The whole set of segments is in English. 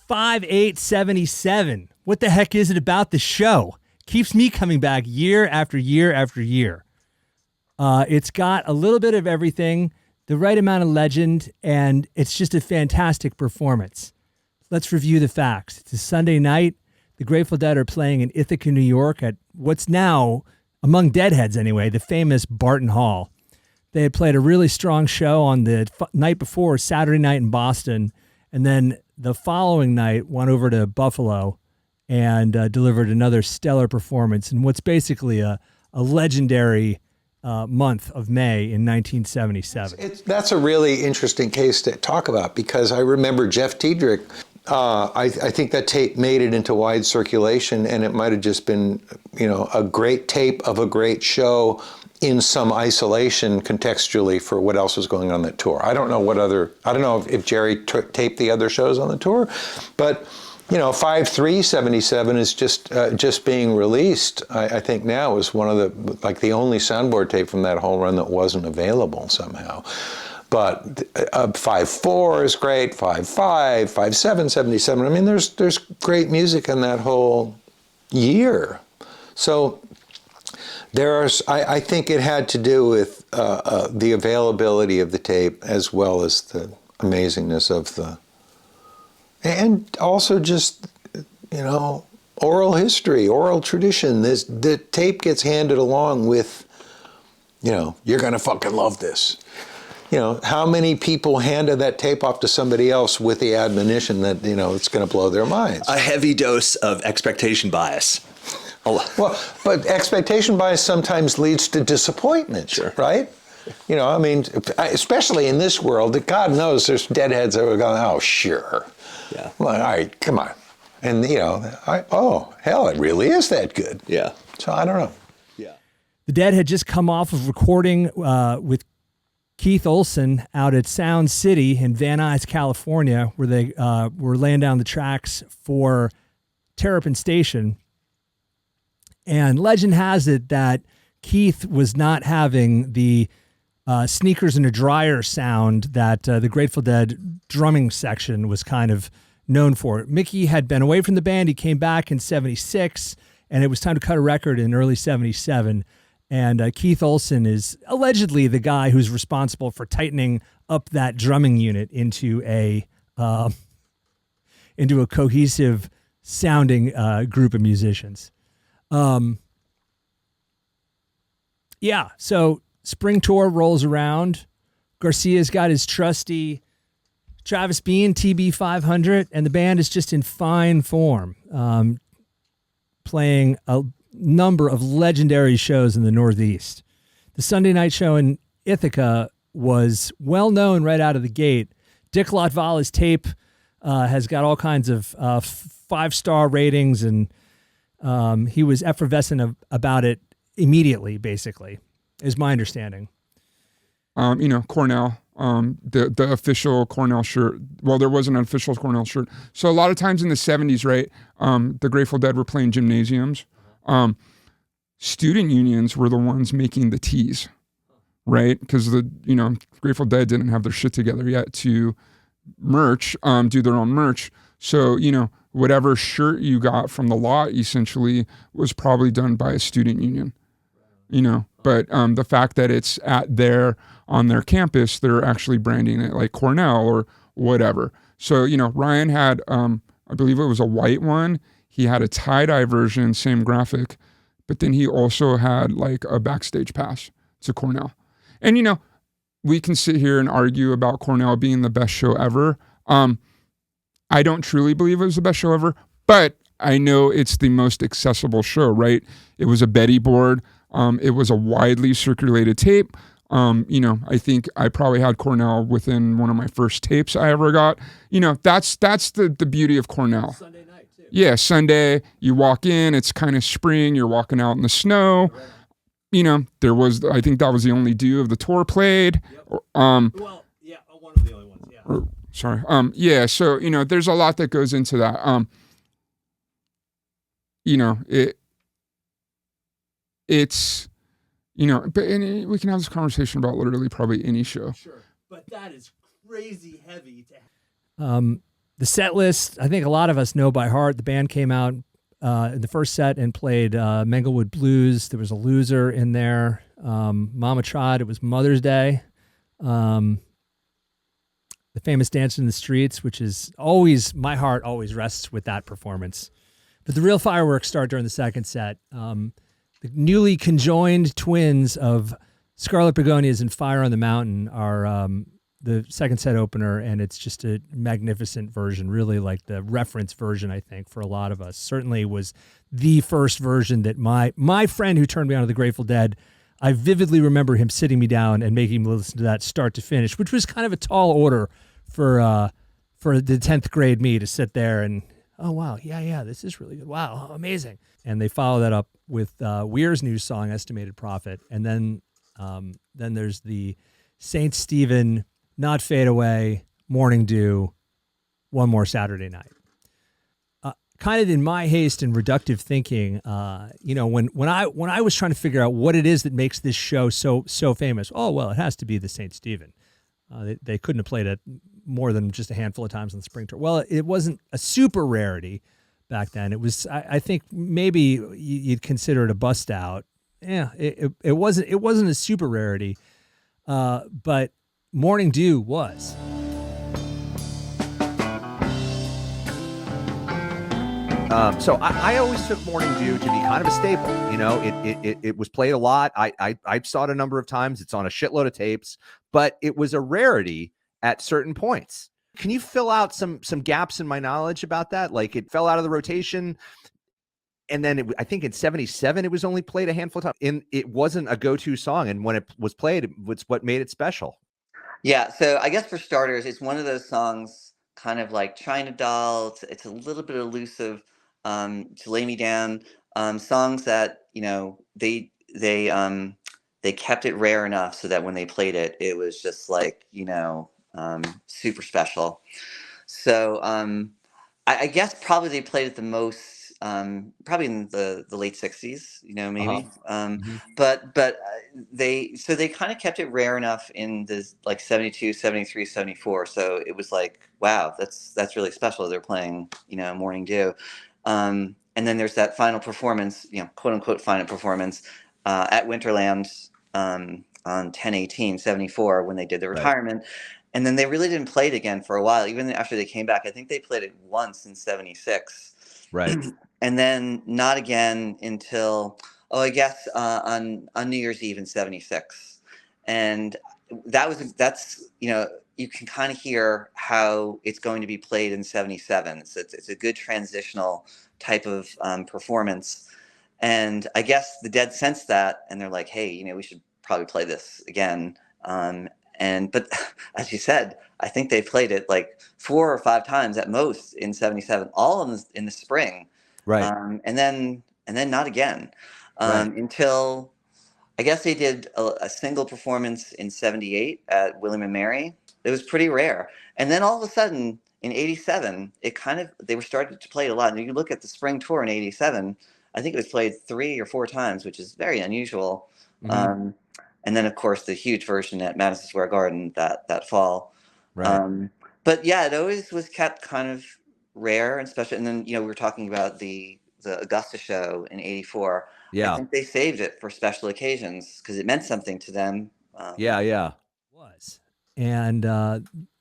$5,877. What the heck is it about the show? Keeps me coming back year after year after year. It's got a little bit of everything, the right amount of legend, and it's just a fantastic performance. Let's review the facts. It's a Sunday night. The Grateful Dead are playing in Ithaca, New York at what's now, among Deadheads anyway, the famous Barton Hall. They had played a really strong show on the night before, Saturday night in Boston, and then the following night went over to Buffalo and delivered another stellar performance in what's basically a legendary month of May in 1977. That's a really interesting case to talk about, because I remember Jeff Tiedrick, I think that tape made it into wide circulation, and it might have just been, a great tape of a great show in some isolation contextually for what else was going on that tour. I don't know if Jerry taped the other shows on the tour, but 5/3/77 is just being released. I think now is one of the only soundboard tape from that whole run that wasn't available somehow. But 5/4 is great, 5/5, 5/7/77. I mean, there's great music in that whole year. So I think it had to do with the availability of the tape, as well as the amazingness of and also just, oral history, oral tradition. The tape gets handed along with, you're gonna fucking love this. How many people handed that tape off to somebody else with the admonition that, it's gonna blow their minds? A heavy dose of expectation bias. Well, but expectation bias sometimes leads to disappointment, sure. Right? Especially in this world, that God knows there's deadheads that are going, oh, sure. Yeah. Well, all right, come on. And, hell, it really is that good. Yeah. So I don't know. Yeah. The Dead had just come off of recording with Keith Olsen out at Sound City in Van Nuys, California, where they were laying down the tracks for Terrapin Station. And legend has it that Keith was not having the sneakers in a dryer sound that the Grateful Dead drumming section was kind of known for. Mickey had been away from the band. He came back in 76, and it was time to cut a record in early 77. And Keith Olsen is allegedly the guy who's responsible for tightening up that drumming unit into a cohesive sounding group of musicians. So spring tour rolls around. Garcia's got his trusty Travis Bean TB500, and the band is just in fine form, playing a number of legendary shows in the Northeast. The Sunday night show in Ithaca was well known right out of the gate. Dick Latvala's tape has got all kinds of 5-star ratings, and he was effervescent about it immediately, basically, is my understanding. Cornell, the official Cornell shirt. Well, there was an official Cornell shirt. So a lot of times in the 70s, right, the Grateful Dead were playing gymnasiums. Student unions were the ones making the tees, right? Because the Grateful Dead didn't have their shit together yet to merch, do their own merch. So, whatever shirt you got from the lot essentially was probably done by a student union, but the fact that it's on their campus, they're actually branding it like Cornell or whatever. So, Ryan had, I believe it was a white one. He had a tie-dye version, same graphic, but then he also had like a backstage pass to Cornell. And, we can sit here and argue about Cornell being the best show ever. I don't truly believe it was the best show ever, but I know it's the most accessible show, right? It was a Betty board. It was a widely circulated tape. I think I probably had Cornell within one of my first tapes I ever got. That's the beauty of Cornell. Sunday night too. Yeah, Sunday, you walk in, it's kind of spring, you're walking out in the snow. I think that was the only due of the tour played. Well, yeah, one of the only ones, yeah. Sorry. So, there's a lot that goes into that. It's, but we can have this conversation about literally probably any show. Sure. But that is crazy heavy to the set list, I think a lot of us know by heart. The band came out in the first set and played Manglewood Blues. There was a loser in there. Mama Tried. It was Mother's Day. The famous Dance in the Streets, which is always, my heart always rests with that performance. But the real fireworks start during the second set. The newly conjoined twins of Scarlet Begonias and Fire on the Mountain are the second set opener, and it's just a magnificent version, really like the reference version, I think, for a lot of us. Certainly was the first version that my friend who turned me on to the Grateful Dead, I vividly remember him sitting me down and making me listen to that start to finish, which was kind of a tall order for the 10th grade me to sit there and, oh, wow, yeah, this is really good. Wow, amazing. And they follow that up with Weir's new song, Estimated Profit. And then there's the St. Stephen, Not Fade Away, Morning Dew, One More Saturday Night. Kind of in my haste and reductive thinking, when I was trying to figure out what it is that makes this show so famous, it has to be the St. Stephen. They couldn't have played it more than just a handful of times on the spring tour. Well, it wasn't a super rarity back then. It was, I think maybe you'd consider it a bust out. Yeah, it wasn't a super rarity, but Morning Dew was. So I always took Morning Dew to be kind of a staple. It was played a lot. I saw it a number of times. It's on a shitload of tapes, but it was a rarity at certain points. Can you fill out some gaps in my knowledge about that? Like, it fell out of the rotation, and then I think in '77 it was only played a handful of times. It wasn't a go-to song, and when it was played, it was what made it special. Yeah, so I guess for starters, it's one of those songs, kind of like China Doll. It's a little bit elusive. To Lay Me Down, songs that they kept it rare enough so that when they played it, it was just like super special. So I guess probably they played it the most, probably in the late '60s, maybe. But they kind of kept it rare enough in this like 72, 73, 74. So it was like, wow, that's really special. They're playing, Morning Dew. And then there's that final performance, quote unquote final performance at Winterland on 10/18/74 when they did the retirement. Right. And then they really didn't play it again for a while, even after they came back. I think they played it once in '76. Right. And then not again until, I guess on New Year's Eve in '76. And that's you can kind of hear how it's going to be played in '77. It's a good transitional type of performance. And I guess the Dead sensed that, and they're like, hey, we should probably play this again. But as you said, I think they played it like 4 or 5 times at most in '77, all in the spring. Right. And then not again until I guess they did a single performance in '78 at William and Mary. It was pretty rare. And then all of a sudden in '87, they were starting to play it a lot. And you look at the spring tour in '87, I think it was played 3 or 4 times, which is very unusual. Mm-hmm. And then of course the huge version at Madison Square Garden that fall. Right. But yeah, it always was kept kind of rare and special. And then, we were talking about the Augusta show in '84. Yeah. I think they saved it for special occasions because it meant something to them. Yeah. It was. And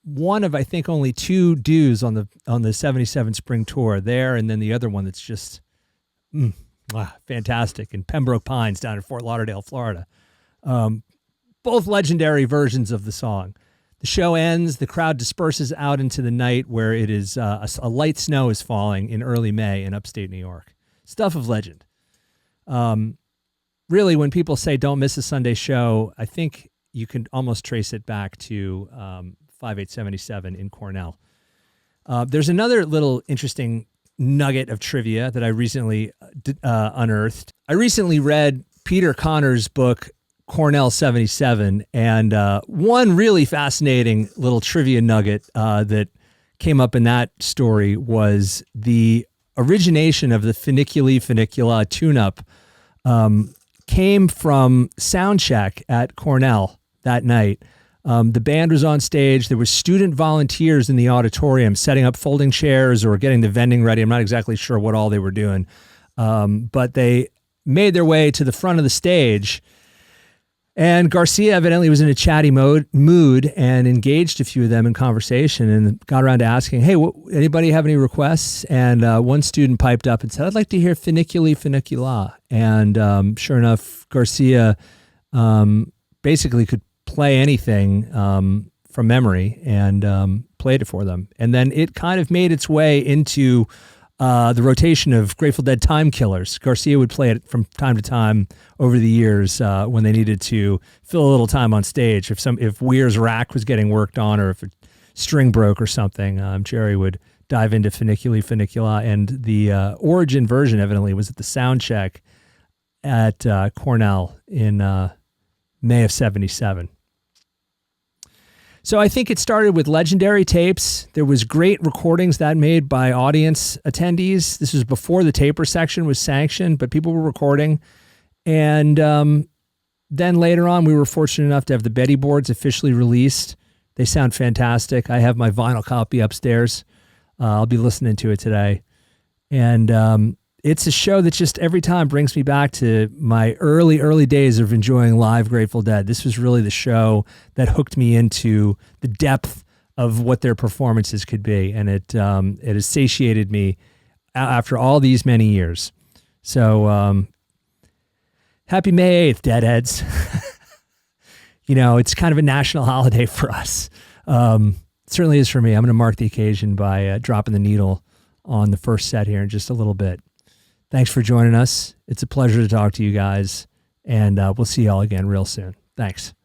one of, I think, only 2 dues on the '77 spring tour there, and then the other one that's just fantastic in Pembroke Pines down in Fort Lauderdale, Florida. Both legendary versions of the song. The show ends. The crowd disperses out into the night where it is a light snow is falling in early May in upstate New York. Stuff of legend. Really, when people say don't miss a Sunday show, I think you can almost trace it back to 5877 in Cornell. There's another little interesting nugget of trivia that I recently unearthed. I recently read Peter Connor's book, Cornell 77, and one really fascinating little trivia nugget that came up in that story was the origination of the Funicula tune-up came from sound check at Cornell that night. The band was on stage. There were student volunteers in the auditorium setting up folding chairs or getting the vending ready. I'm not exactly sure what all they were doing. But they made their way to the front of the stage. And Garcia evidently was in a chatty mood and engaged a few of them in conversation and got around to asking, hey, anybody have any requests? And one student piped up and said, I'd like to hear Funicula. And sure enough, Garcia basically could play anything from memory and played it for them. And then it kind of made its way into the rotation of Grateful Dead Time Killers. Garcia would play it from time to time over the years when they needed to fill a little time on stage. If Weir's rack was getting worked on or if a string broke or something, Jerry would dive into Funicula. And the origin version evidently was at the sound check at Cornell in May of 77. So I think it started with legendary tapes. There was great recordings that made by audience attendees. This was before the taper section was sanctioned, but people were recording. And then later on, we were fortunate enough to have the Betty boards officially released. They sound fantastic. I have my vinyl copy upstairs. I'll be listening to it today. And it's a show that just every time brings me back to my early days of enjoying live Grateful Dead. This was really the show that hooked me into the depth of what their performances could be. And it has satiated me after all these many years. So happy May 8th, Deadheads. It's kind of a national holiday for us. It certainly is for me. I'm going to mark the occasion by dropping the needle on the first set here in just a little bit. Thanks for joining us. It's a pleasure to talk to you guys, and we'll see y'all again real soon. Thanks.